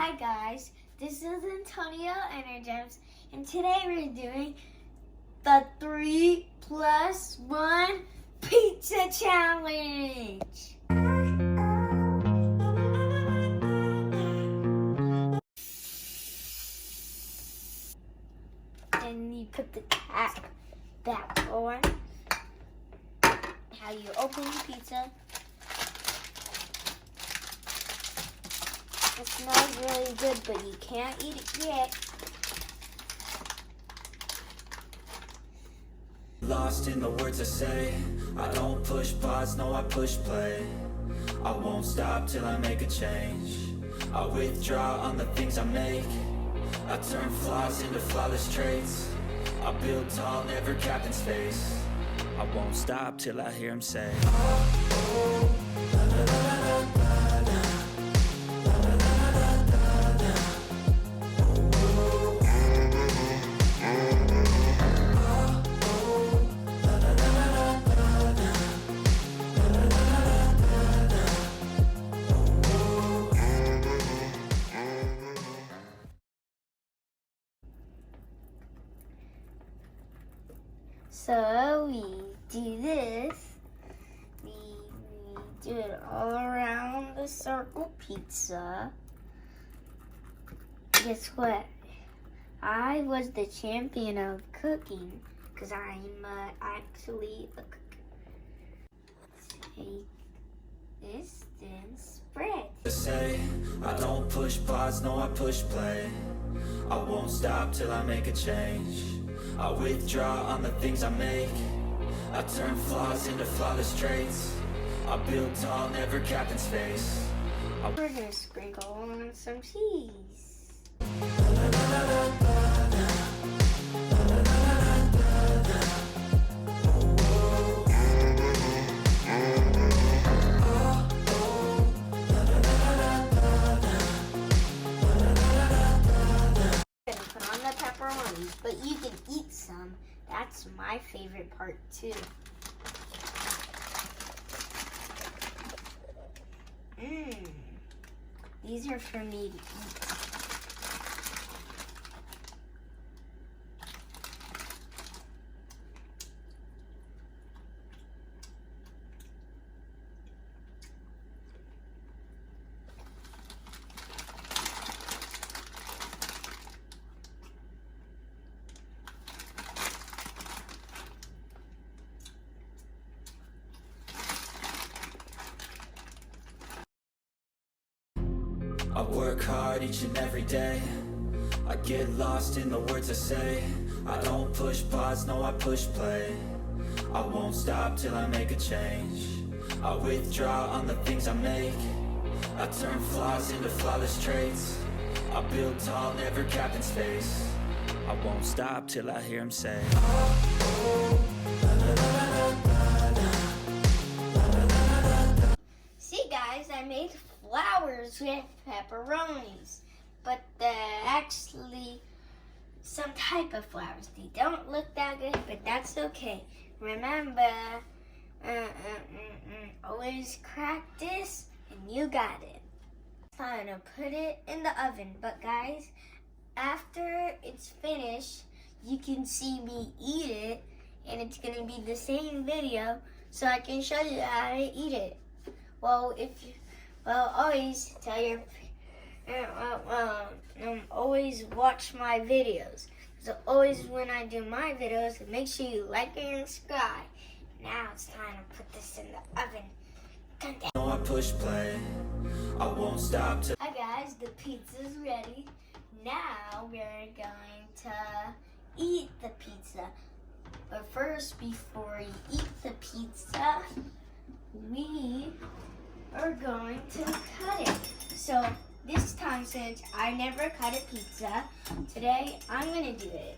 Hi guys, this is Antonio Energems, and today we're doing the 3+1 Pizza Challenge. And you put the cap back on. How you open the pizza. It smells really good, but you can't eat it yet. Lost in the words I say. I don't push pause, no I push play. I won't stop till I make a change. I withdraw on the things I make. I turn flaws into flawless traits. I build tall, never capped in space. I won't stop till I hear him say, oh, la, la, la, la, la, la. So we do this. We do it all around the circle pizza. Guess what? I was the champion of cooking because I'm actually a cook. Take this, then spread. Say, I don't push pause, no I push play. I won't stop till I make a change. I withdraw on the things I make. I turn flaws into flawless traits. I build tall, never capped in space. We're gonna sprinkle on some cheese. Put on the pepperonis, but you can eat some. That's my favorite part too. These are for me to eat. I work hard each and every day. I get lost in the words I say. I don't push pause, no I push play. I won't stop till I make a change. I withdraw on the things I make. I turn flaws into flawless traits. I build tall, never capped in space. I won't stop till I hear him say, oh, oh, la, la, la, la, la, la. See guys, I made flowers with pepperonis, but they're actually some type of flowers. They don't look that good, but that's okay. Remember, always practice and you got it. Time to put it in the oven, but guys, after it's finished, you can see me eat it, and it's gonna be the same video, so I can show you how to eat it. Well, always tell your, always watch my videos. So always when I do my videos, make sure you like and subscribe. Now it's time to put this in the oven. No, I push play. I won't stop till. Hi guys, the pizza's ready. Now we're going to eat the pizza. But first, before you eat the pizza, we are going to cut it. So this time, since I never cut a pizza, today I'm gonna do it.